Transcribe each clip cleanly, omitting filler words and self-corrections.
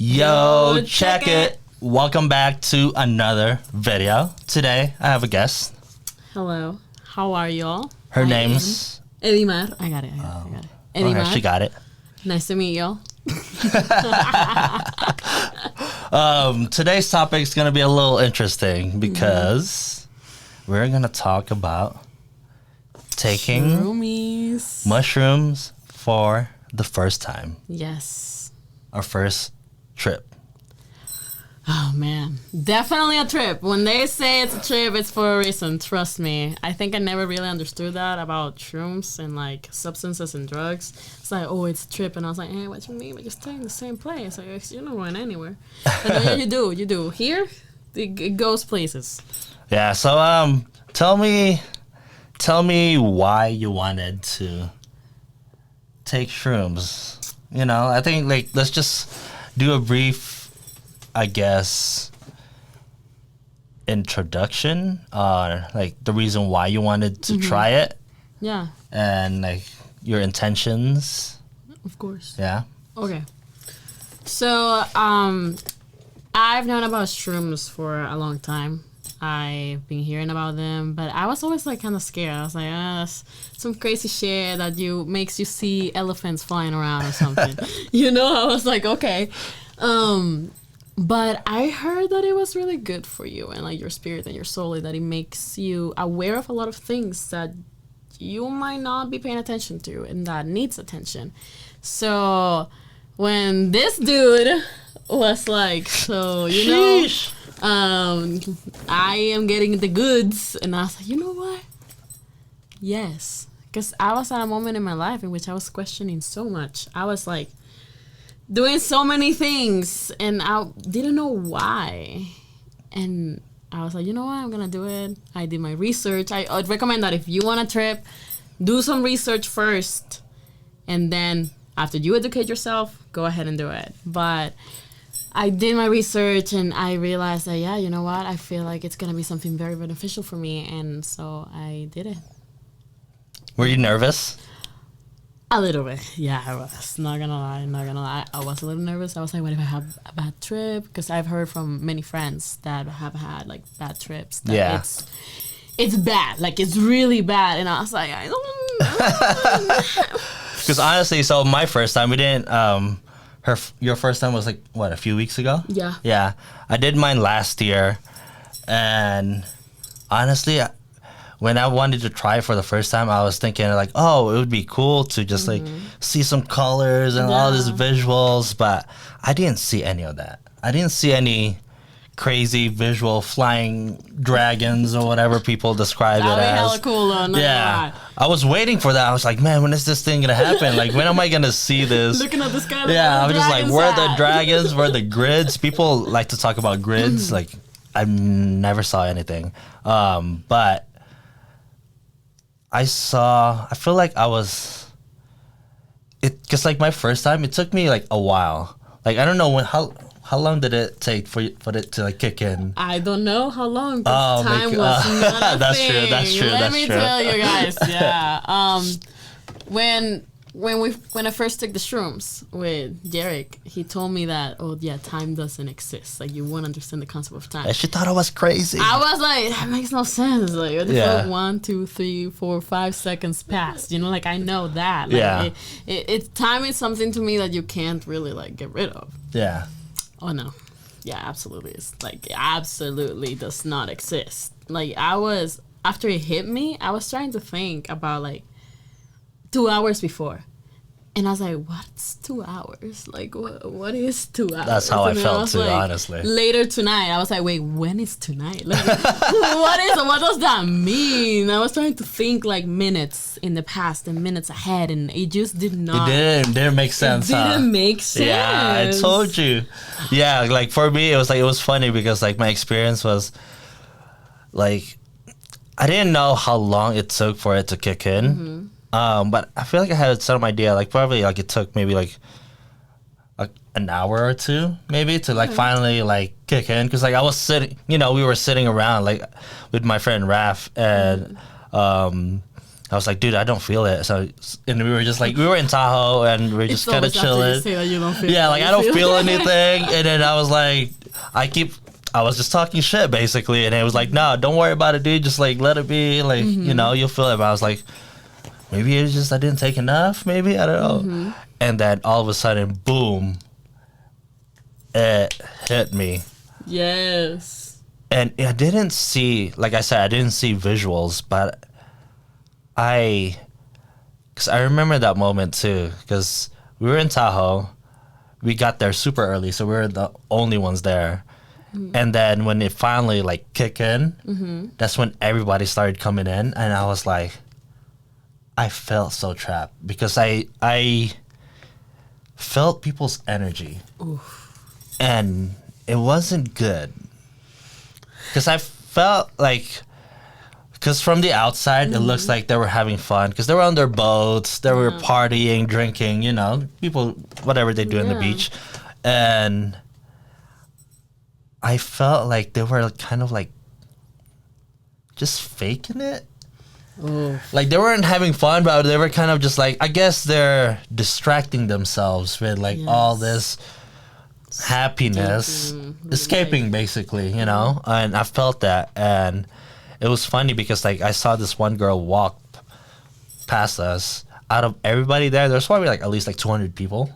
Yo, check it. Welcome back to another video. Today, I have a guest. Hello. How are y'all? Her name's... Edimar. I got it. Edimar. Okay, she got it. Nice to meet y'all. Today's topic is going to be a little interesting because we're going to talk about taking Shroomies. mushrooms for the first time. Yes. Our first trip. Oh, man. Definitely a trip. When they say it's a trip, it's for a reason. Trust me. I think I never really understood that about shrooms and, like, substances and drugs. It's like, oh, it's a trip. And I was like, hey, what you mean? We're just staying in the same place. Like, you're not going anywhere. But no, yeah, you do. You do. Here, it goes places. Yeah, so tell me why you wanted to take shrooms. You know, I think, like, let's just do a brief, I guess, introduction on, like, the reason why you wanted to try it. Yeah. And, like, your intentions. Of course. Yeah. Okay. So, I've known about shrooms for a long time. I've been hearing about them, but I was always, like, kind of scared. I was like, that's some crazy shit that makes you see elephants flying around or something. You know, I was like, okay. But I heard that it was really good for you and, like, your spirit and your soul, that it makes you aware of a lot of things that you might not be paying attention to and that needs attention. So when this dude was like, so, you know, I am getting the goods, and I was like, you know what? Yes. Because I was at a moment in my life in which I was questioning so much. I was like, doing so many things, and I didn't know why. And I was like, you know what? I'm going to do it. I did my research. I'd recommend that if you want a trip, do some research first. And then after you educate yourself, go ahead and do it. But I did my research, and I realized that, yeah, you know what? I feel like it's going to be something very beneficial for me. And so I did it. Were you nervous? A little bit, yeah, I was. Not gonna lie. I was a little nervous. I was like, what if I have a bad trip? Because I've heard from many friends that have had, like, bad trips. That it's bad. Like, it's really bad. And I was like, I don't know. Because honestly, so my first time, we didn't, your first time was, like, what, a few weeks ago? Yeah. Yeah. I did mine last year. And honestly, when I wanted to try it for the first time, I was thinking, like, oh, it would be cool to just, like, see some colors and all these visuals. But I didn't see any of that. I didn't see any crazy visual flying dragons or whatever people describe it as. That would be hella cool, though. Yeah. I was waiting for that. I was like, man, when is this thing going to happen? Like, when am I going to see this? Looking at the sky. Yeah, I was just like, where are the dragons? Where are the grids? People like to talk about grids. Like, I never saw anything. But I feel like I was, because, like, my first time, it took me, like, a while. Like, I don't know how long did it take for it to, like, kick in? I don't know how long. Time was not a that's thing. That's true. Let me tell you guys, yeah. When I first took the shrooms with JERiCK, he told me that, oh yeah, time doesn't exist. Like, you won't understand the concept of time. And she thought I was crazy. I was like, that makes no sense. Like, what the fuck? 1, 2, 3, 4, 5 seconds passed. You know, like, I know that. Like, time is something to me that you can't really, like, get rid of. Yeah. Oh no. Yeah, absolutely. It's like, absolutely does not exist. Like, after it hit me, I was trying to think about, like, 2 hours before. And I was like, what's 2 hours? Like, what is 2 hours? That's how I felt too, like, honestly. Later tonight, I was like, wait, when is tonight? Like, what does that mean? I was trying to think, like, minutes in the past and minutes ahead, and it just did not. It didn't make sense. It didn't make sense. Yeah, I told you. Yeah, like, for me, it was funny because, like, my experience was, like, I didn't know how long it took for it to kick in. But I feel like I had some idea, like, probably, like, it took maybe, like, an hour or two, maybe, to, like, finally, like, kick in. Because, like, I was sitting, you know, we were sitting around, like, with my friend Raph, and I I was like, dude, I don't feel it. So, and we were just like, we were in Tahoe and we were just kind of chilling. Say that you don't feel Yeah, like I don't feel it. anything. And then I was like, I was just talking shit basically. And it was like, no, don't worry about it, dude. Just like let it be. Like, you know, you'll feel it. But I was like, maybe it's just I didn't take enough. Maybe, I don't know. And then all of a sudden, boom, it hit me. Yes. And I didn't see, like I said, I didn't see visuals, but because I remember that moment too, because we were in Tahoe, we got there super early, so we were the only ones there. And then when it finally like kicked in, that's when everybody started coming in, and I was like, I felt so trapped because I felt people's energy. Oof. And it wasn't good. Because I felt like, because from the outside, it looks like they were having fun. Because they were on their boats, they were partying, drinking, you know, people, whatever they do on the beach. And I felt like they were kind of like just faking it. Oh. Like they weren't having fun, but they were kind of just like, I guess they're distracting themselves with like all this happiness, escaping basically, you know. And I felt that, and it was funny because like I saw this one girl walk past us. Out of everybody there's probably like at least like 200 people,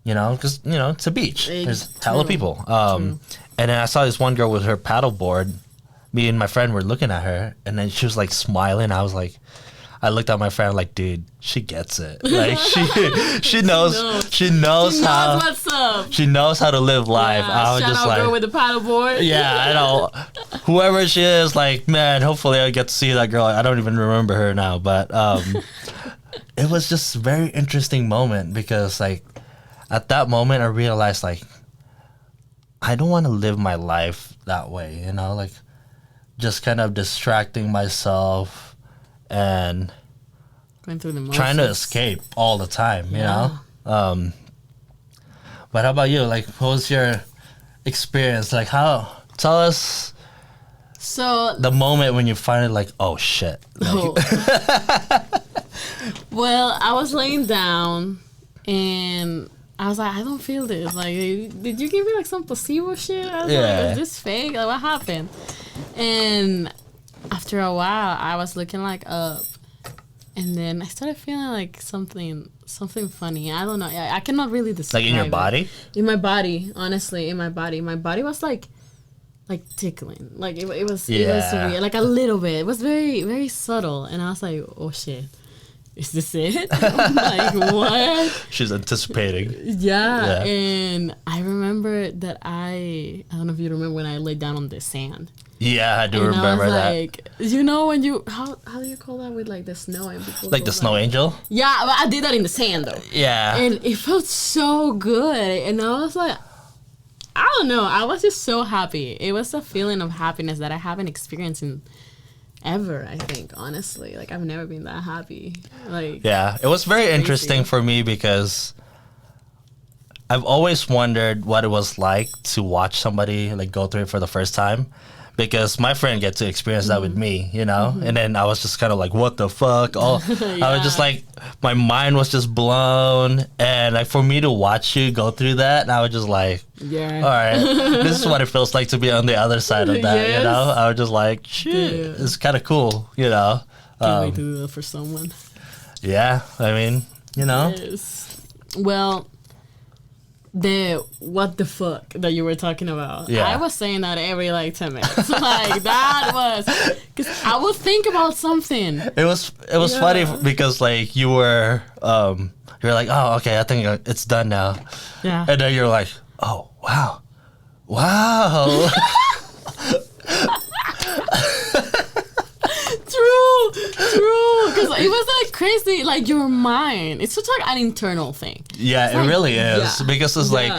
you know, because you know it's a beach. There's hella people. And then I saw this one girl with her paddleboard. Me and my friend were looking at her, and then she was like smiling. I was like, I looked at my friend like, dude, she gets it. Like she knows how what's up. She knows how to live life. I was shout just out like, girl with the paddleboard. Yeah, I know. Whoever she is, like, man, hopefully I get to see that girl. I don't even remember her now, but it was just a very interesting moment because like at that moment I realized like I don't want to live my life that way, you know, like just kind of distracting myself and going through the motions. Trying to escape all the time, you know. But how about you? Like, what was your experience? Like, tell us. So the moment when you finally like, oh shit. Like, well, I was laying down and I was like, I don't feel this. Like, did you give me like some placebo shit? I was like, is this fake? Like, what happened? And after a while, I was looking like up, and then I started feeling like something funny. I don't know. I cannot really describe. Like in your body? In my body, honestly, in my body. My body was like tickling. Like it was weird. Like a little bit. It was very, very subtle, and I was like, oh shit. Is this it? I'm like, what? She's anticipating. Yeah. And I remember that I don't know if you remember when I laid down on the sand. Yeah, I do remember that. Like, you know when you, how do you call that with like the snow? And like the snow angel? Yeah, but I did that in the sand though. Yeah. And it felt so good. And I was like, I don't know. I was just so happy. It was a feeling of happiness that I haven't experienced in ever, I think, honestly. Like, I've never been that happy. Like, yeah, it was very interesting for me because I've always wondered what it was like to watch somebody like go through it for the first time, because my friend get to experience that with me, you know. And then I was just kind of like, what the fuck? I was just like, my mind was just blown, and like for me to watch you go through that, I was just like, all right, this is what it feels like to be on the other side of that. You know, I was just like, shit, it's kind of cool, you know. Can't wait to do that for someone. Yeah, I mean, you know. Yes. Well, the what the fuck that you were talking about. Yeah. I was saying that every like 10 minutes. Like that was, because I would think about something. It was funny because like you're like, oh, okay, I think it's done now. Yeah. And then you're like, oh, wow. True. Because it was like crazy, like your mind. It's such like an internal thing. Yeah, it really is. Yeah. Because it's like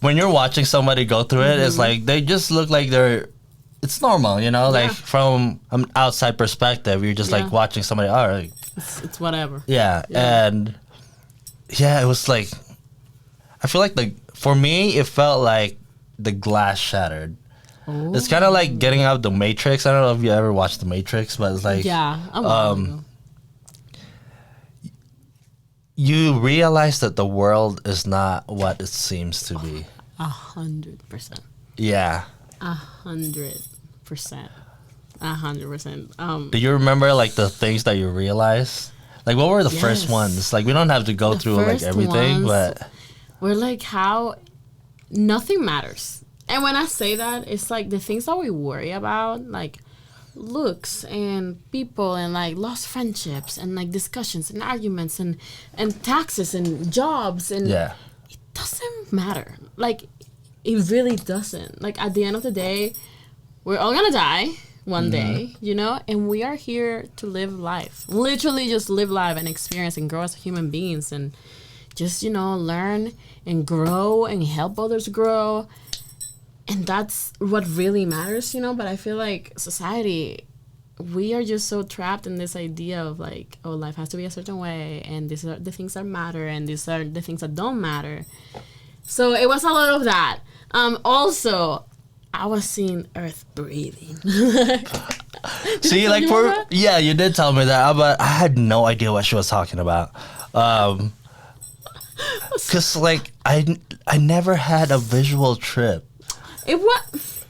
when you're watching somebody go through it, it's like they just look like it's normal, you know? Like from an outside perspective, you're just like watching somebody, all right. It's whatever. Yeah. And it was like, I feel like for me, it felt like the glass shattered. Ooh. It's kind of like getting out of the Matrix. I don't know if you ever watched the Matrix, but it's like you realize that the world is not what it seems to be. 100%. Yeah. 100%. 100%. Do you remember like the things that you realized? Like what were the first Yes. ones? Like we don't have to go The through like first everything, ones but we're like how nothing matters. And when I say that, it's like the things that we worry about, like looks and people and like lost friendships and like discussions and arguments and taxes and jobs and yeah. it doesn't matter. Like it really doesn't. Like at the end of the day, we're all gonna die one day, you know, and we are here to live life. Literally just live life and experience and grow as human beings and just, you know, learn and grow and help others grow. And that's what really matters, you know. But I feel like society, we are just so trapped in this idea of like, oh, life has to be a certain way and these are the things that matter and these are the things that don't matter. So it was a lot of that. Also, I was seeing Earth breathing. See, like for yeah, you did tell me that, but I had no idea what she was talking about. Cause like I never had a visual trip. It was.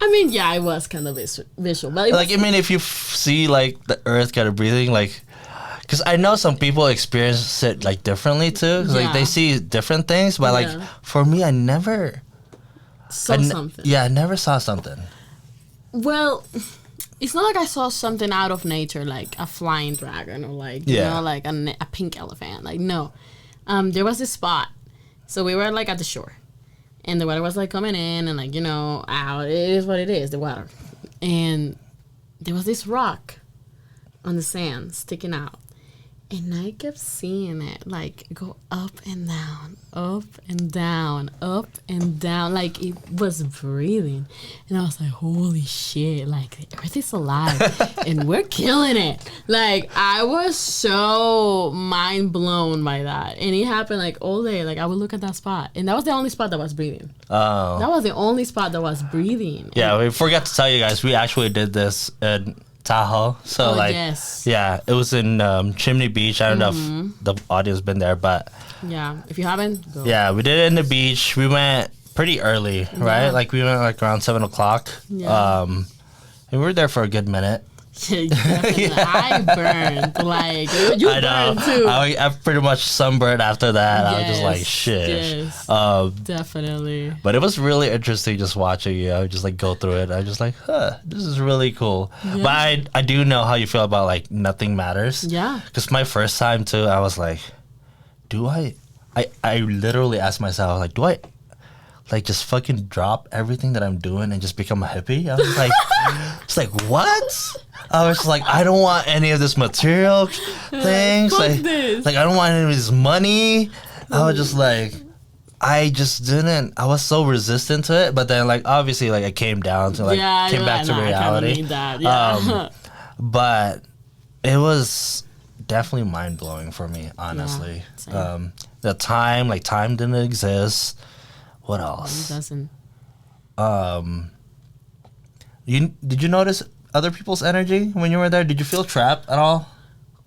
I mean, yeah, it was kind of visual, but it Like was, I mean, if you see like the Earth kind of breathing, like, cause I know some people experience it like differently too. 'Cause, like they Yeah. see different things, but like Yeah. for me, I never. something. Yeah, I never saw something. Well, it's not like I saw something out of nature, like a flying dragon or like you Yeah. know, like a pink elephant. Like no, there was this spot, so we were like at the shore, and the water was like coming in and like you know out. It is what it is, the water, and there was this rock on the sand sticking out. And I kept seeing it like go up and down, up and down, up and down. Like it was breathing. And I was like, holy shit, like the Earth is alive and we're killing it. Like I was so mind blown by that. And it happened like all day. Like I would look at that spot. And that was the only spot that was breathing. Oh. That was the only spot that was breathing. Yeah, we forgot to tell you guys, we actually did this in Tahoe. So Oh, like, yes. yeah, it was in Chimney Beach. I don't know if the audience been there, but Yeah. If you haven't, go. yeah, we did it in the beach. We went pretty early, right? Yeah. Like we went like around 7:00. Yeah. And we were there for a good minute. Definitely. I burned. Like you I know. burned too. I pretty much sunburned after that. I was just like, Yes, shit. yes. Definitely. But it was really interesting just watching you just like go through it. I was just like, huh, this is really cool. Yeah. But I do know how you feel about like nothing matters. Yeah. Because my first time too, I was like, do I literally asked myself, like, do I like just fucking drop everything that I'm doing and just become a hippie? I was like, it's like, what? I was just like, I don't want any of this material things. Fuck Like, this. like, I don't want any of this money. I was just like, I just didn't. I was so resistant to it. But then, like, obviously, like, I came down to, like, Yeah, came you're back like, to nah, I kinda reality. need that. Yeah. But it was definitely mind blowing for me, honestly. same. The time, like, time didn't exist. What It else? doesn't. Did you notice other people's energy when you were there? Did you feel trapped at all?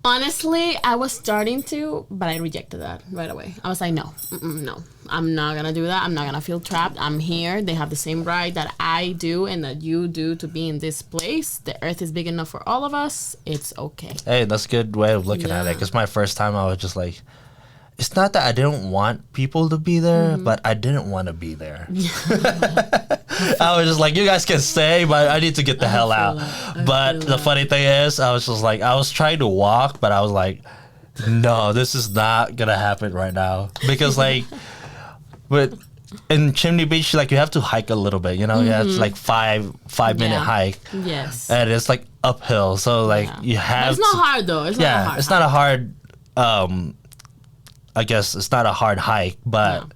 Honestly, I was starting to, but I rejected that right away. I was like, no, no, I'm not gonna do that. I'm not gonna feel trapped. I'm here. They have the same right that I do and that you do to be in this place. The Earth is big enough for all of us. It's okay. Hey, that's a good way of looking at it. Yeah. Because my first time, I was just like, it's not that I didn't want people to be there, but I didn't want to be there. I was just like, you guys can stay, but I need to get the hell out. But the funny thing is, I was just like, I was trying to walk, but I was like, no, this is not going to happen right now. Because like, in Chimney Beach, like you have to hike a little bit, you know, yeah, it's like five-minute hike. Yes. And it's like uphill. So like you But have it's not hard though. It's not yeah, hard. it's not a hard. I guess it's not a hard hike, but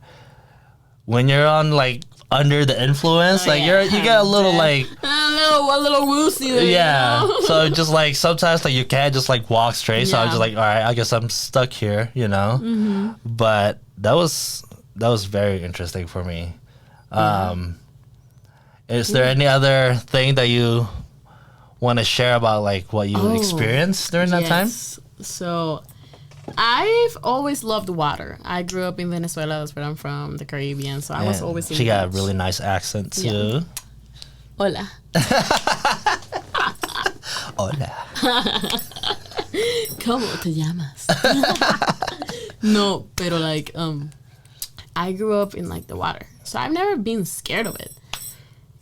when you're on like under the influence, like you get a little like a little woozy there, yeah. you know? So just like sometimes like you can't just like walk straight. So I was just like, all right, I guess I'm stuck here, you know. But that was very interesting for me. Is there any other thing that you want to share about like what you experienced during that time? So I've always loved water. I grew up in Venezuela. That's where I'm from, the Caribbean. So I was always in She the got a beach. really nice accent too. Hola. Hola. ¿Cómo te llamas? No, pero like, I grew up in like the water. So I've never been scared of it.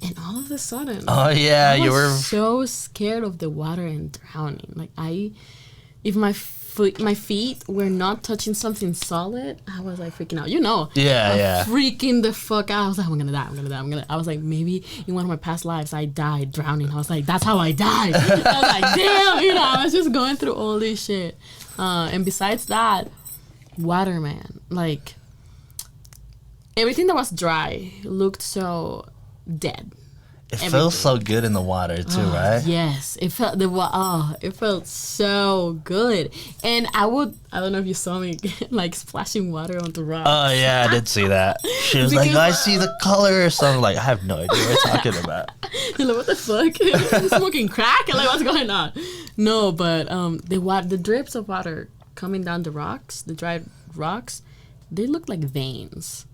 And all of a sudden, Oh yeah, I you were. was so scared of the water and drowning. Like if my feet were not touching something solid, I was like freaking out. Yeah. Freaking the fuck out. I was like, I'm gonna die. I was like, maybe in one of my past lives I died drowning. I was like, that's how I died. I was like, damn, I was just going through all this shit. And besides that, water, man, like everything that was dry looked so dead. It feels so good in the water too, right? Yes, it felt it felt so good. And I don't know if you saw me like splashing water onto rocks. Oh yeah, I did see that. She was like, I see the color. So I'm like, I have no idea what you're talking about. You're like, what the fuck? I'm smoking crack? Like, what's going on? No, but the drips of water coming down the rocks, the dried rocks, they look like veins,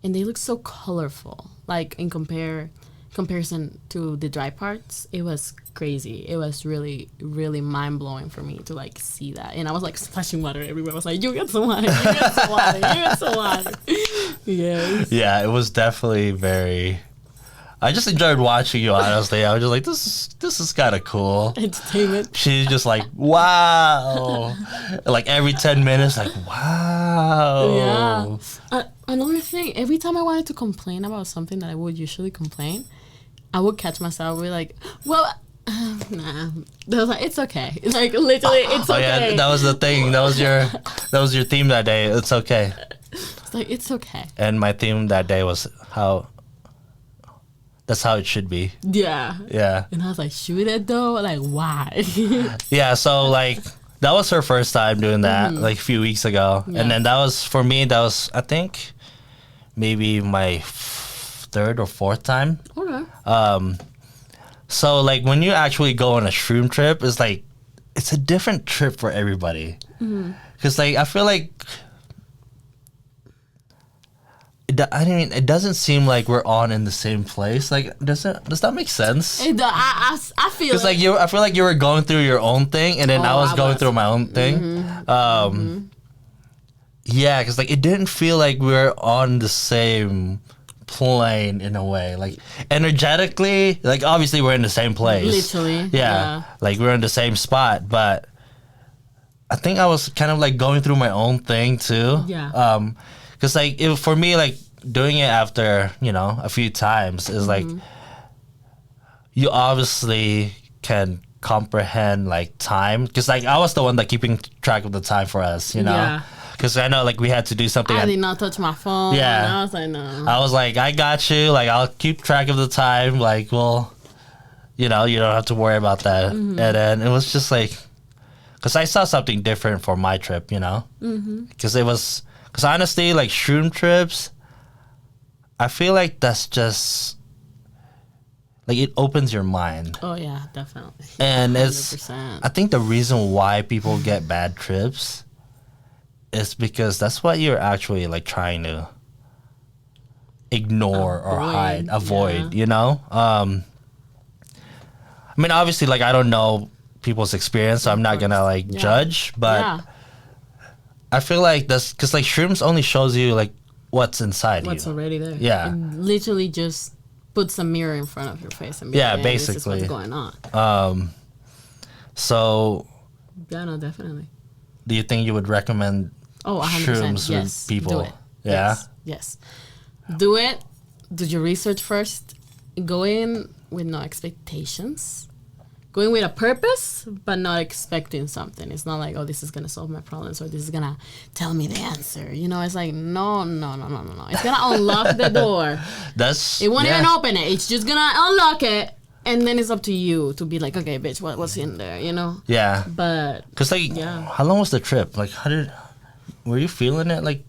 and they look so colorful. Like in comparison to the dry parts, it was crazy. It was really, really mind blowing for me to like see that. And I was like splashing water everywhere. I was like, you get some water, you get some water, you get some water. Yes. Yeah, it was definitely very. I just enjoyed watching you. Honestly, I was just like, this is kind of cool. Entertainment. She's just like, wow. Like every 10 minutes, like, wow. Yeah. Another thing, every time I wanted to complain about something that I would usually complain, I would catch myself with like, well, nah. I was like, it's okay. Like literally, it's okay. Oh yeah, that was the thing. That was your theme that day. It's okay. It's like, it's okay. And my theme that day was that's how it should be. Yeah. Yeah. And I was like, shoot it though? Like, why? Yeah, so like that was her first time doing that like a few weeks ago. Yeah. And then that was for me, that was I think maybe my third or fourth time. Okay. So like when you actually go on a shroom trip, it's like it's a different trip for everybody. Cuz like I feel like it doesn't seem like we're on in the same place. Like, does that make sense? I feel Because like I feel like you were going through your own thing, and then I was going through my own thing. Yeah, because like it didn't feel like we were on the same plane in a way. Like energetically, like obviously we're in the same place. Literally. Yeah, like we're in the same spot, but I think I was kind of like going through my own thing too. Yeah. Because like for me, like doing it after a few times is like you obviously can comprehend like time. Because like I was the one that keeping track of the time for us, Yeah. Because I know like we had to do something. I did not touch my phone. Yeah. And I was like, no. I was like, I got you. Like I'll keep track of the time. Like, well, you don't have to worry about that. And then it was just like, because I saw something different for my trip, because it was. Because honestly, like shroom trips, I feel like that's just like it opens your mind. Oh yeah, definitely. And 100%. I think the reason why people get bad trips is because that's what you're actually like trying to ignore or avoid. Yeah. I mean, obviously, like I don't know people's experience, so I'm not gonna like judge, but. Yeah. I feel like that's because like shrooms only shows you like what's inside What's already there. Yeah. It literally just puts a mirror in front of your face and be like, hey, basically. this is what's going on. So Yeah, no, definitely. do you think you would recommend 100%. shrooms Yes. with people? Do it. Yeah. Yes. Do it. Do your research first. Go in with no expectations. Go in with a purpose, but not expecting something. It's not like, oh, this is going to solve my problems or this is going to tell me the answer. It's like, no. It's going to unlock the door. It won't even open it. It's just going to unlock it. And then it's up to you to be like, okay, bitch, what's in there, Yeah. But, Because like, how long was the trip? Like, were you feeling it like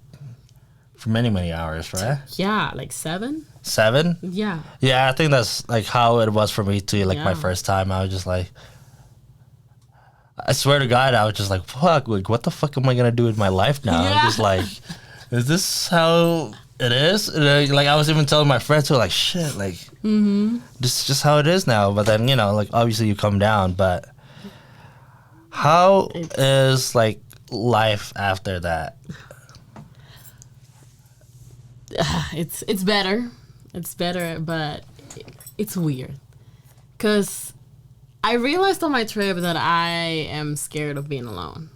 for many, many hours, right? yeah, like 7? 7? Yeah. Yeah, I think that's like how it was for me too. Like my first time, I was just like, I swear to God, I was just like, fuck, like, what the fuck am I gonna do with my life now? Yeah. I'm just like, is this how it is? And like, I was even telling my friends who were like, shit, like, this is just how it is now. But then, like, obviously you come down, but how is, like, life after that? It's better. It's better, but it's weird. Because I realized on my trip that I am scared of being alone.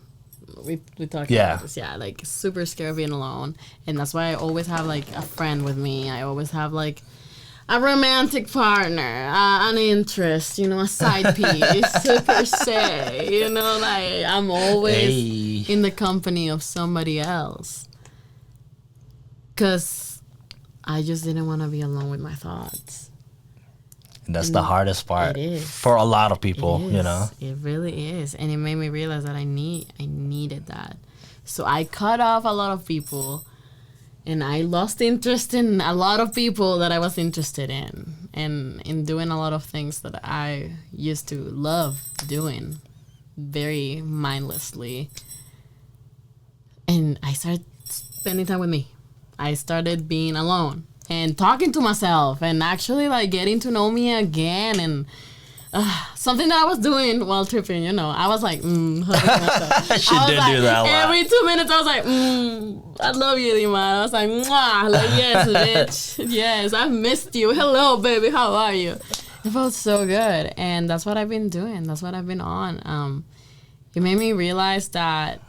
We talked about this. Yeah, like super scared of being alone. And that's why I always have like a friend with me. I always have like a romantic partner, an interest, a side piece per se. Like I'm always in the company of somebody else. Because I just didn't want to be alone with my thoughts. And that's the hardest part it is. for a lot of people, It really is. And it made me realize that I needed that. So I cut off a lot of people and I lost interest in a lot of people that I was interested in and in doing a lot of things that I used to love doing very mindlessly. And I started spending time with me. I started being alone and talking to myself and actually like getting to know me again. And something that I was doing while tripping, I was like, hugging myself. She did do that a lot. Every 2 minutes I was like, I love you, Lima. I was like, mwah, like, yes, bitch. Yes, I missed you. Hello, baby. How are you? It felt so good. And that's what I've been doing. That's what I've been on. It made me realize that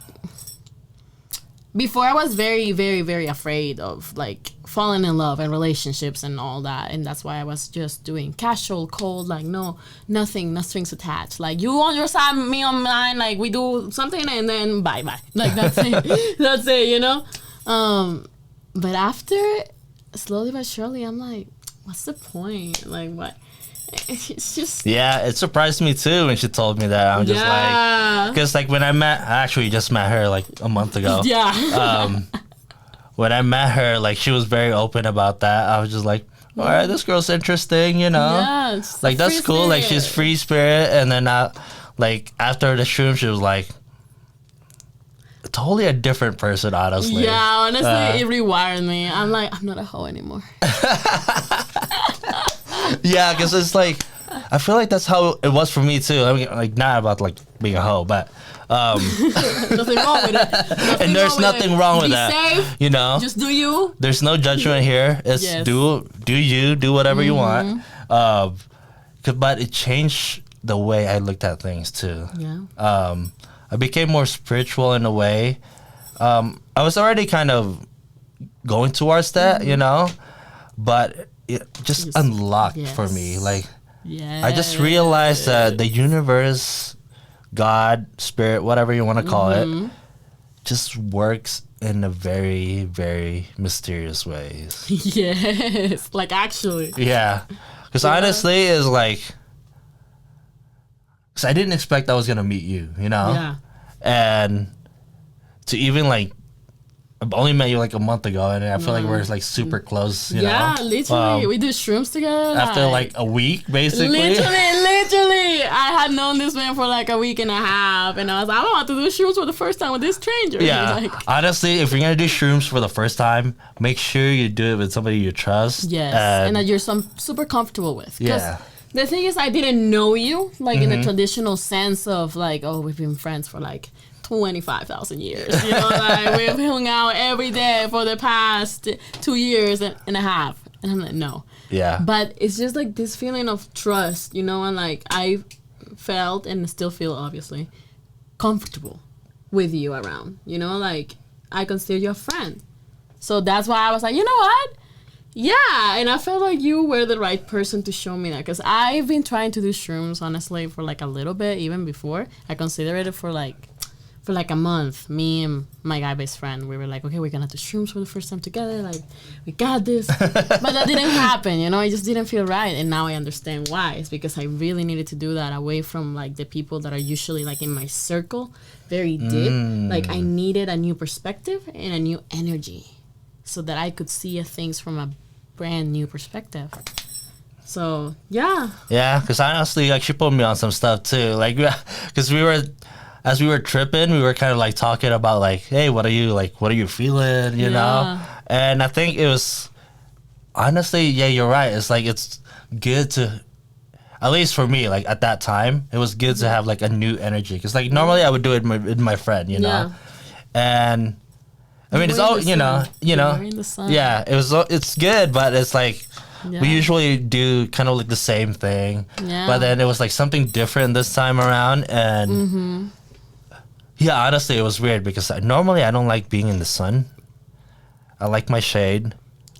before I was very, very, very afraid of like falling in love and relationships and all that. And that's why I was just doing casual, cold, like no strings attached. Like you on your side, me on mine, like we do something and then bye. Like that's it. That's it, But after, slowly but surely, I'm like, what's the point? Like what? It's just... Yeah, it surprised me too when she told me that. I'm just like... Because like when I actually just met her like a month ago. Yeah. When I met her, like she was very open about that. I was just like, all right, this girl's interesting, Yeah, like that's cool. Like she's free spirit. And then like after the shroom, she was like, totally a different person, honestly. Yeah, honestly, it rewired me. I'm like, I'm not a hoe anymore. Yeah, because it's like, I feel like that's how it was for me too. I mean, like not about like being a hoe, but nothing wrong with it. And there's nothing wrong with Be that. safe. Just do you. There's no judgment here. It's do you do whatever you want. But it changed the way I looked at things too. Yeah. I became more spiritual in a way. I was already kind of going towards that, but it just unlocked for me. Like, I just realized that the universe, God, spirit, whatever you want to call it, just works in a very, very mysterious ways. Yes, like actually. Yeah, because honestly, it's like, because I didn't expect I was gonna meet you, Yeah. And to even like, I've only met you like a month ago, and I feel like we're like super close. You know? Literally, we did shrooms together. After like a week, basically. Literally, I had known this man for like a week and a half, and I was like, I want to do shrooms for the first time with this stranger. Yeah, Like, honestly, if you're gonna do shrooms for the first time, make sure you do it with somebody you trust. yes, and that you're super comfortable with. Yeah. The thing is, I didn't know you like in the traditional sense of like, oh, we've been friends for like 25,000 years. Like we've hung out every day for the past 2 years and a half. And I'm like, no. Yeah. But it's just like this feeling of trust, and like I felt and still feel obviously comfortable with you around. Like I consider you a friend. So that's why I was like, you know what? Yeah, and I felt like you were the right person to show me that, because I've been trying to do shrooms honestly for like a little bit, even before. I considered it for like a month. Me and my guy best friend, we were like, okay, we're gonna do shrooms for the first time together, like we got this. But that didn't happen, it just didn't feel right. And now I understand why. It's because I really needed to do that away from like the people that are usually like in my circle, very deep. Like I needed a new perspective and a new energy, so that I could see things from a brand new perspective. So, yeah. Yeah, because honestly, like, she put me on some stuff, too. Like, because we were as we were tripping, we were kind of like talking about like, hey, what are you feeling, you know? And I think it was, honestly, yeah, you're right. It's like, it's good to, at least for me, like at that time, it was good to have like a new energy. Because like normally I would do it with my friend, you know? And I mean, it's all, you know, yeah, it's good, but it's like, we usually do kind of like the same thing. But then it was like something different this time around. And yeah, honestly, it was weird because normally I don't like being in the sun. I like my shade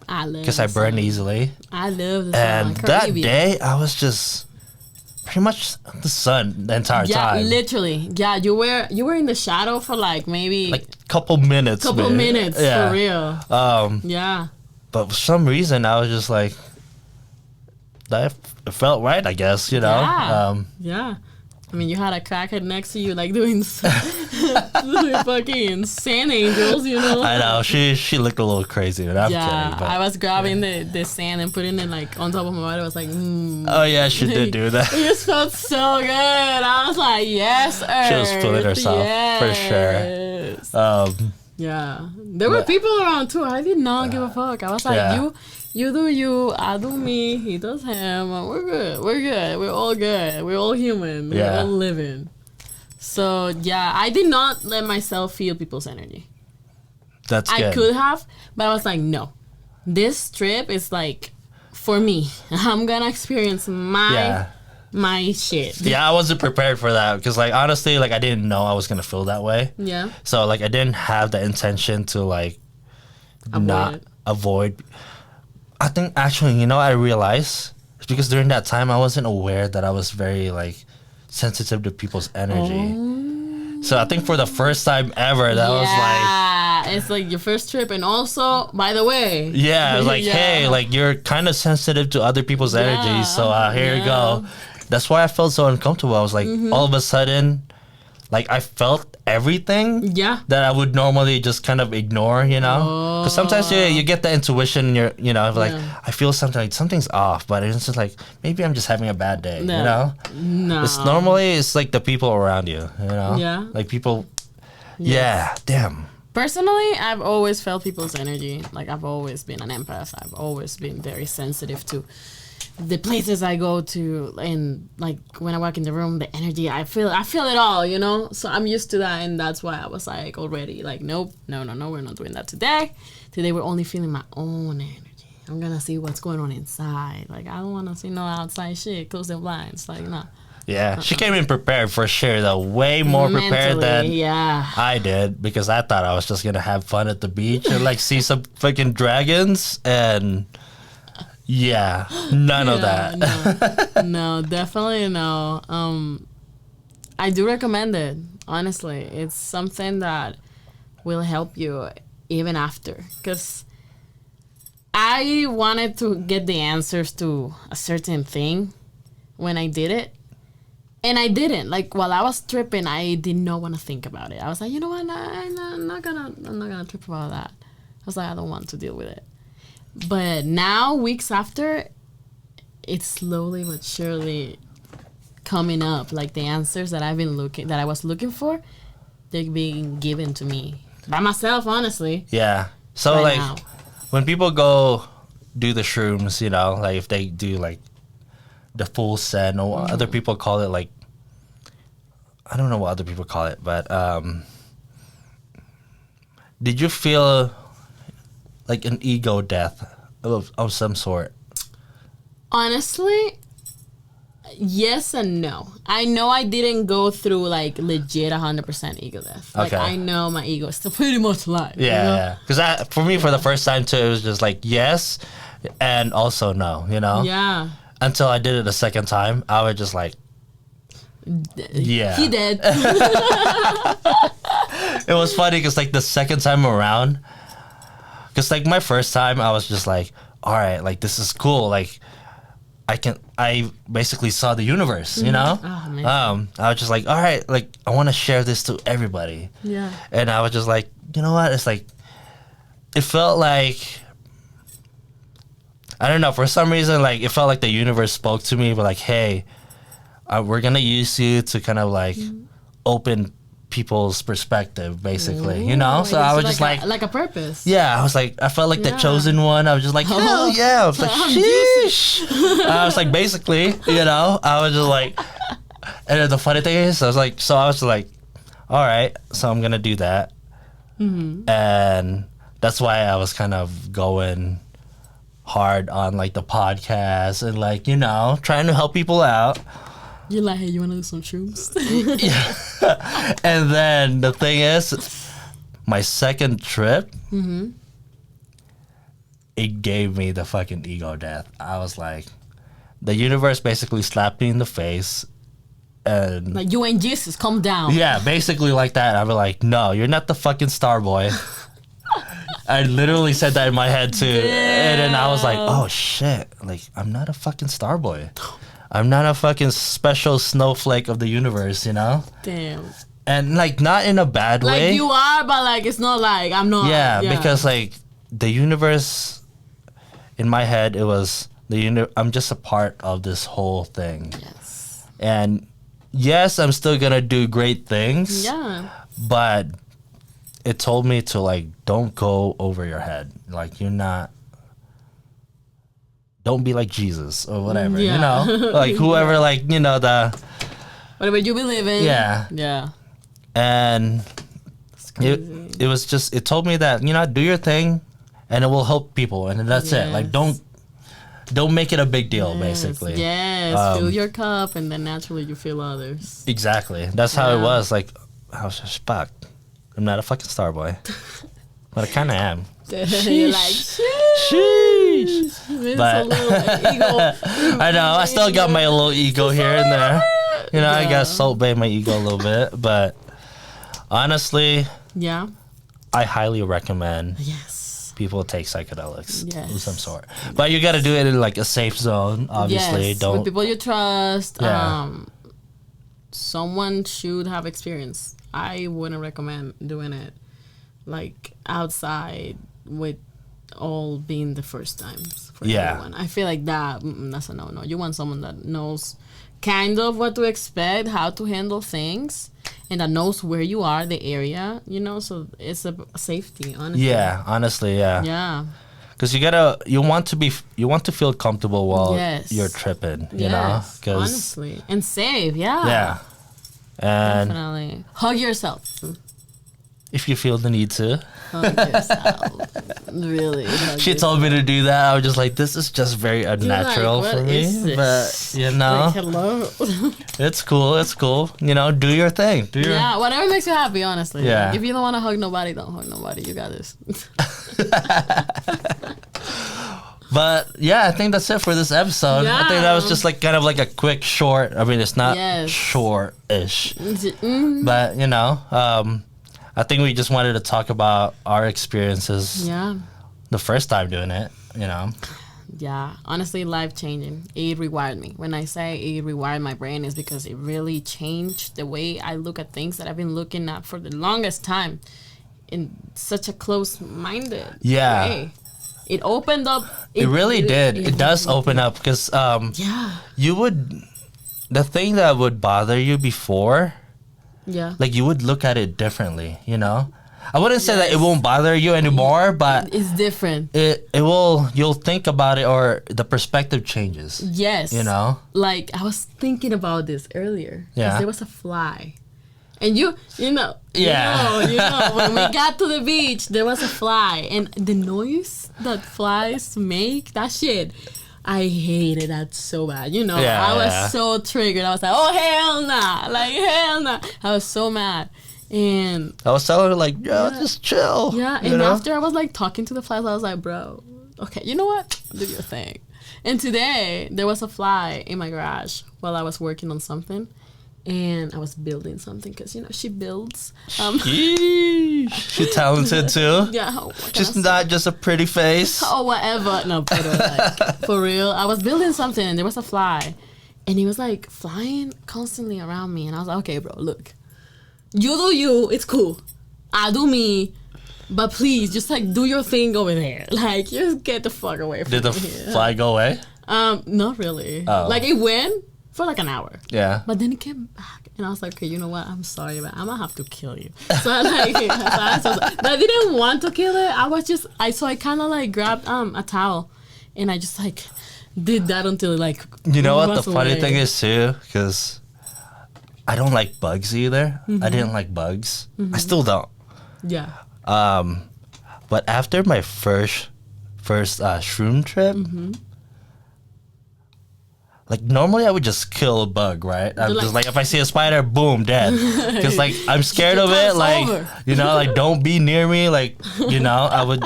because I burn easily. I love the sun. And that day, I was just pretty much the sun the entire time. Yeah, literally. Yeah, you were in the shadow for like maybe like a couple minutes. For real. Yeah. But for some reason, I was just like, that felt right, I guess, you know. Yeah. I mean, you had a crackhead next to you, like doing fucking sand angels, you know. I know she looked a little crazy, but I'm kidding. But I was grabbing the sand and putting it like on top of my body. I was like, Oh yeah, she did do that. It just felt so good. I was like, yes, Earth. She was feeling herself for sure. Yeah, there were people around too. I did not give a fuck. I was like, you do you, I do me, he does him. We're good. We're all good. We're all human. We're all living. So yeah, I did not let myself feel people's energy. That's good. I could have, but I was like, no. This trip is like for me. I'm gonna experience my shit. Yeah, I wasn't prepared for that because like honestly, like I didn't know I was gonna feel that way. Yeah. So like I didn't have the intention to like avoid. I think actually, you know, I realized it's because during that time I wasn't aware that I was very like sensitive to people's energy. So I think for the first time ever, that was like, it's like your first trip, and also, by the way, I was like, hey, like you're kind of sensitive to other people's energy, so here you go. That's why I felt so uncomfortable. I was like, all of a sudden, like I felt everything that I would normally just kind of ignore, you know? Because sometimes you get the intuition, you know, like I feel something, like something's off, but it's just like, maybe I'm just having a bad day, you know? No. It's like the people around you, you know? Yeah. Like people, damn. Personally, I've always felt people's energy. Like I've always been an empath. I've always been very sensitive to the places I go to, and like when I walk in the room, the energy I feel it all, you know. So I'm used to that, and that's why I was like already like, nope, no, we're not doing that today. Today we're only feeling my own energy. I'm gonna see what's going on inside. Like I don't want to see no outside shit. Close the blinds. Like no. Yeah, she came in prepared for sure, though. Way more prepared than I did, because I thought I was just gonna have fun at the beach and like see some fucking dragons and. Yeah, none of that. No, definitely no. I do recommend it. Honestly, it's something that will help you even after. Because I wanted to get the answers to a certain thing when I did it. And I didn't. Like, while I was tripping, I did not want to think about it. I was like, you know what? I'm not gonna trip about that. I was like, I don't want to deal with it. But now, weeks after, it's slowly but surely coming up. Like the answers that I was looking for, they're being given to me by myself, honestly. Yeah. So right like now. When people go do the shrooms, you know, like if they do like the full set, or other people call it like, I don't know what other people call it, but did you feel like an ego death of some sort? Honestly, yes and no. I know I didn't go through like legit 100% ego death. Like I know my ego is still pretty much alive. Yeah, because for me, for the first time too, it was just like yes, and also no. You know. Yeah. Until I did it the second time, I was just like, yeah, he did. It was funny because like the second time around. Because, like, my first time, I was just like, all right, like, this is cool. Like, I basically saw the universe, you know? Oh, man. I was just like, all right, like, I want to share this to everybody. Yeah. And I was just like, you know what? It's like, it felt like, I don't know, for some reason, like, it felt like the universe spoke to me, but like, hey, we're going to use you to kind of, like, open people's perspective, basically, you know? So I was just like a purpose. Yeah, I was like, I felt like the chosen one. I was just like, hell yeah. I was like, sheesh. I was like, basically, you know, I was just like, and then the funny thing is, I was like, all right, so I'm going to do that. Mm-hmm. And that's why I was kind of going hard on like the podcast and like, you know, trying to help people out. You're like, hey, you want to do some shrooms? Yeah. And then the thing is, my second trip, it gave me the fucking ego death. I was like, the universe basically slapped me in the face. And like, you ain't Jesus, calm down. Yeah, basically like that. I was like, no, you're not the fucking star boy. I literally said that in my head too. Damn. And then I was like, oh shit, like, I'm not a fucking star boy. I'm not a fucking special snowflake of the universe, you know? Damn. And like, not in a bad way. Like, you are, but like, it's not like I'm not. Yeah, because like the universe, in my head, it was I'm just a part of this whole thing. Yes. And yes, I'm still gonna do great things. Yeah. But it told me to like, don't go over your head. Like, you're not. Don't be like Jesus or whatever, you know? Like, whoever, like, you know, whatever you believe in. Yeah. Yeah. And it was just, it told me that, you know, do your thing and it will help people. And that's it. Like, don't make it a big deal, basically. Yes. Fill your cup and then naturally you fill others. Exactly. That's how it was. Like, I was just, fuck, I'm not a fucking star boy. But I kind of am. You're like, sheesh. But I know, I still got my little ego here and there. You know, I got Salt Bae my ego a little bit. But honestly, I highly recommend people take psychedelics of some sort. But you got to do it in like a safe zone, obviously. Don't with people you trust. Someone should have experience. I wouldn't recommend doing it like outside with all being the first times for everyone. I feel like that's a no. You want someone that knows kind of what to expect, how to handle things, and that knows where you are, the area, you know, so it's a safety, honestly. Yeah, honestly, yeah. Because you want to feel comfortable while you're tripping, you know? Cause honestly. And safe, Yeah. And definitely. Hug yourself. If you feel the need to. Hug yourself. Really. She told me to do that. I was just like, this is just very unnatural for me. But, you know. Like, hello. It's cool. It's cool. You know, do your thing. Yeah, whatever makes you happy, honestly. Yeah. Like, if you don't want to hug nobody, don't hug nobody. You got this. But yeah, I think that's it for this episode. I think that was just like kind of like a quick short. I mean, it's not short-ish. But, you know, I think we just wanted to talk about our experiences. Yeah. The first time doing it, you know. Yeah, honestly, life-changing. It rewired me. When I say it rewired my brain, is because it really changed the way I look at things that I've been looking at for the longest time in such a close-minded way. It opened up. It really did. It does open up because you would, the thing that would bother you before, like you would look at it differently, you know? I wouldn't say that it won't bother you anymore, but it's different. It will, you'll think about it or the perspective changes. Yes. You know? Like I was thinking about this earlier. Yeah. There was a fly. And you know, when we got to the beach, there was a fly. And the noise that flies make, that shit, I hated that so bad. You know, I was so triggered. I was like, oh, hell nah. Like, hell nah. I was so mad. And I was telling her, like, just chill. Yeah, and after I was, like, talking to the flies, I was like, bro, okay, you know what? Do your thing. And today, there was a fly in my garage while I was working on something. And I was building something because, you know, she builds. She's talented too. Yeah. She's not just a pretty face. Oh, whatever. No, but like, for real. I was building something and there was a fly. And he was like flying constantly around me. And I was like, okay, bro, look. You do you. It's cool. I do me. But please, just like do your thing over there. Like, just get the fuck away from me. Did the fly go away? Not really. Oh. Like, it went for like an hour. Yeah. But then it came back And I was like, okay, you know what? I'm sorry, but I'm gonna have to kill you. So but I didn't want to kill it. I kind of like grabbed a towel, and I just like did that until it like. You know what the funny away. thing is too, because I don't like bugs either. I didn't like bugs. I still don't. Yeah. But after my first shroom trip. Like, normally I would just kill a bug, right? I'm just like, if I see a spider, boom, dead. Because, like, I'm scared of it. Like, you know, like, don't be near me. Like, you know, I would.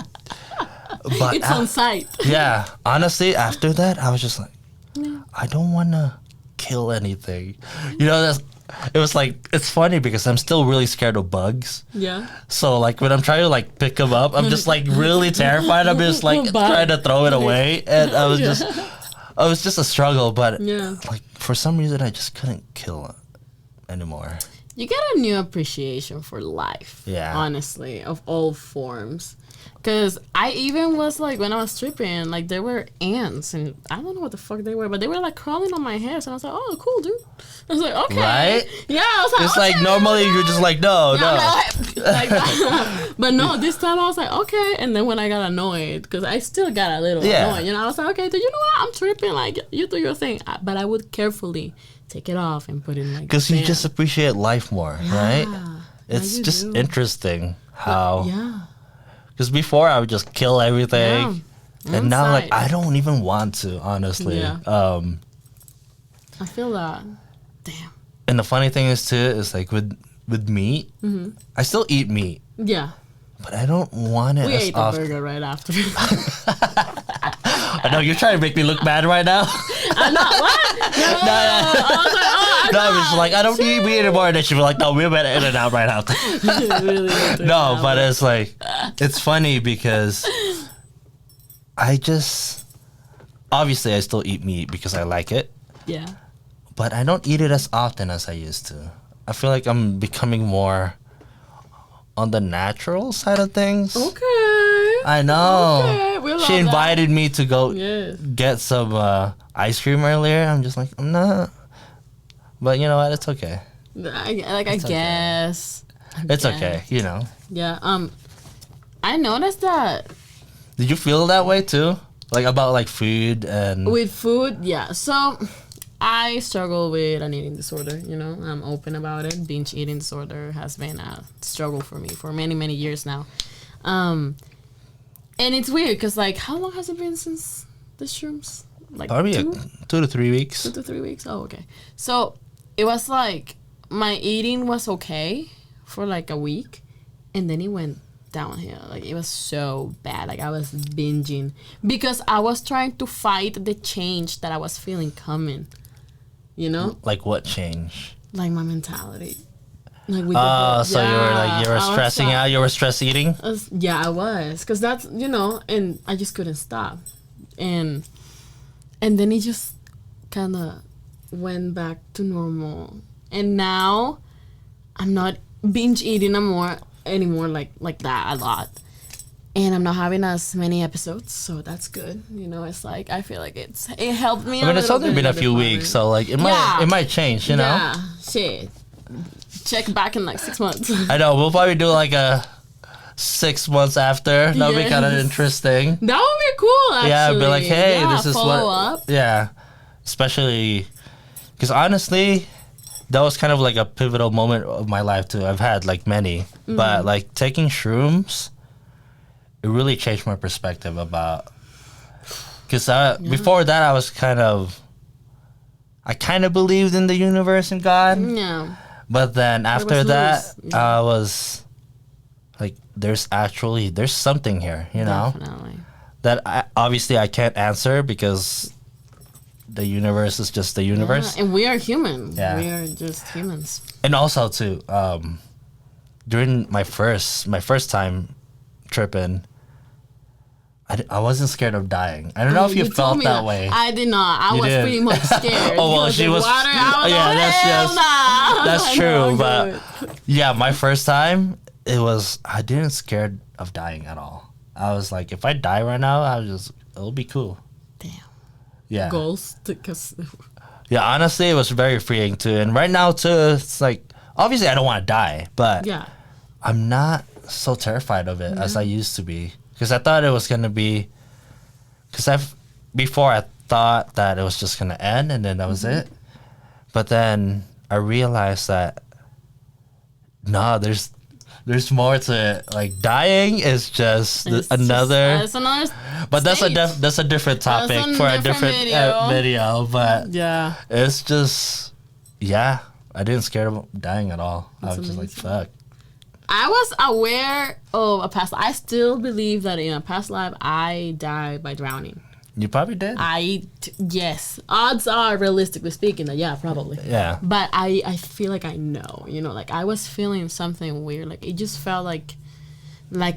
But it's on sight. Yeah. Honestly, after that, I was just like, I don't want to kill anything. You know, it was like, it's funny because I'm still really scared of bugs. Yeah. So, like, when I'm trying to, like, pick them up, I'm just, like, really terrified. I'm just, like, trying to throw it away. And I was just. Oh, it was just a struggle, but like for some reason I just couldn't kill it anymore. You get a new appreciation for life. Yeah. Honestly, of all forms. Because I even was like, when I was tripping, like there were ants and I don't know what the fuck they were, but they were like crawling on my hair. So I was like, oh, cool, dude. I was like, okay. Right? Yeah, I was like, it's okay, like normally you're just like, no. Like but no, this time I was like, okay. And then when I got annoyed, because I still got a little annoyed, you know, I was like, okay, do you know what? I'm tripping. Like, you do your thing. But I would carefully take it off and put it in like. Because you just appreciate life more, right? It's just interesting how. Yeah. Because before I would just kill everything. Yeah. And now, like, I don't even want to, honestly. Yeah. I feel that. Damn. And the funny thing is, too, is like with meat, I still eat meat. Yeah. But I don't want it we as ate the burger right after. I know, you're trying to make me look bad right now. I'm not, what? No. I was like, oh, no, I was like, I don't eat meat anymore. And then she was like, no, we're better in and out right after. No, but it's like, it's funny because obviously I still eat meat because I like it. Yeah. But I don't eat it as often as I used to. I feel like I'm becoming more on the natural side of things. Okay. I know. Okay. We love she invited me to go get some ice cream earlier. I'm just like, I'm not. But you know what? It's okay. I guess. It's okay, you know. Yeah. I noticed that. Did you feel that way too? Like about like food and. With food, yeah. So I struggle with an eating disorder, you know. I'm open about it. Binge eating disorder has been a struggle for me for many, many years now. And it's weird because, like, how long has it been since the shrooms? Like probably 2 to 3 weeks. 2 to 3 weeks? Oh, okay. So it was like my eating was okay for like a week, and then it went downhill. Like, it was so bad. Like, I was binging because I was trying to fight the change that I was feeling coming. You know? Like what change? Like my mentality. Like so you were stressing out. You were stress eating. Yeah, I was, because that's, you know, and I just couldn't stop, and then it just kind of went back to normal, and now I'm not binge eating anymore like that a lot, and I'm not having as many episodes, so that's good. You know, it's like I feel like it helped me. I mean, it's only been a few weeks, so like it might change. You know. Yeah. Shit. Check back in like 6 months. I know. We'll probably do like a 6 months after. That'll be kind of interesting. That would be cool, actually. Yeah, be like, hey, this is follow up. Yeah. Especially because honestly, that was kind of like a pivotal moment of my life too. I've had like many, but like taking shrooms, it really changed my perspective about. Because before that, I kind of believed in the universe and God. Yeah. But then after that, I was like, there's something here, you know? Definitely. That obviously I can't answer because the universe is just the universe. Yeah, and we are human. Yeah. We are just humans. And also too, during my first time tripping, I wasn't scared of dying. I don't know if you felt that way. I did not. I was pretty much scared. Oh well, she was. Water, I was that's true. But yeah, my first time, I didn't scared of dying at all. I was like, if I die right now, it'll be cool. Damn. Yeah. Goals, because. Yeah, honestly, it was very freeing too. And right now too, it's like obviously I don't want to die, but Yeah. I'm not so terrified of it as I used to be. Because I thought it was gonna be. Because before I thought that it was just gonna end and then that was it, but then I realized that no, there's more to it. Like dying is just another. It's another. But that's stage. that's a different topic for a different video. But Yeah. it's just I didn't scare of dying at all. I was just like fuck. I was aware of a past. I still believe that in a past life I died by drowning. You probably did. Yes. Odds are, realistically speaking, that yeah, probably. Yeah. But I feel like I know, like I was feeling something weird. Like it just felt like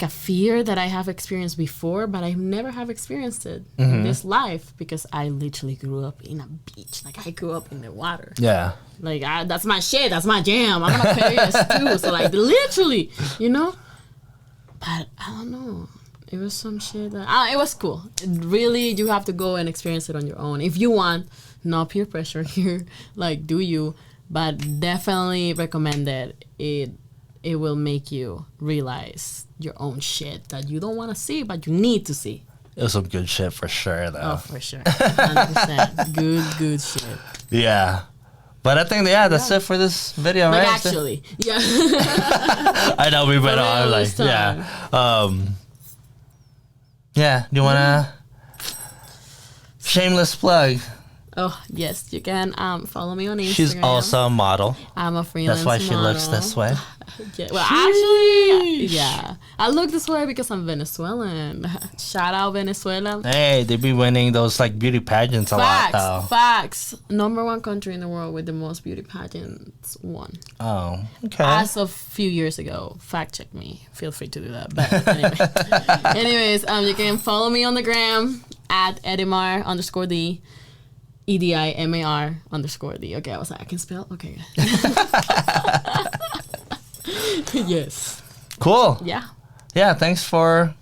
a fear that I have experienced before, but I never have experienced it in this life because I literally grew up in a beach. Like I grew up in the water. Yeah. Like that's my shit. That's my jam. I'm an Aquarius too. So like literally, But I don't know. It was some shit that it was cool. Really, you have to go and experience it on your own if you want. No peer pressure here. Like, do you? But definitely recommend it. It will make you realize your own shit that you don't want to see, but you need to see. It was some good shit for sure, though. Oh, for sure. 100%. Good shit. Yeah. But I think, that's it for this video, Like, right? actually, yeah. I know we went on, like, yeah. Yeah, do you want to shameless plug? Oh, yes, you can follow me on Instagram. She's also a model. I'm a freelance That's why she model. looks this way. Yeah, well, actually, yeah. I look this way because I'm Venezuelan. Shout out Venezuela. Hey, they be winning those like beauty pageants a lot, though. Facts. Number one country in the world with the most beauty pageants won. Oh, okay. As of a few years ago. Fact check me. Feel free to do that. But anyway. Anyways, you can follow me on the gram at Edimar_D. EDIMAR_D. Okay, I was like, I can spell? Okay. Yes. Cool. Yeah. Yeah, thanks for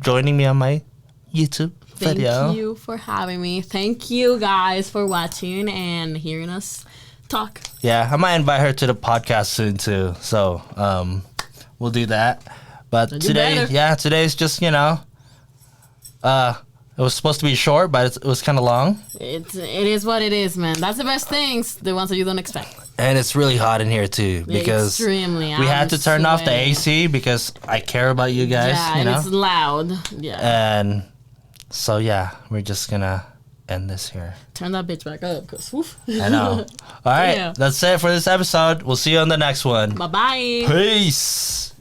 joining me on my YouTube video. Thank you for having me. Thank you guys for watching and hearing us talk. Yeah, I might invite her to the podcast soon too. So we'll do that. But today's just, it was supposed to be short, but it was kind of long. It is what it is, man. That's the best things, the ones that you don't expect. And it's really hot in here too because extremely. We had to turn off the AC because I care about you guys. Yeah, and it's loud. Yeah. And so we're just gonna end this here. Turn that bitch back up, cause woof. I know. All right, That's it for this episode. We'll see you on the next one. Bye bye. Peace.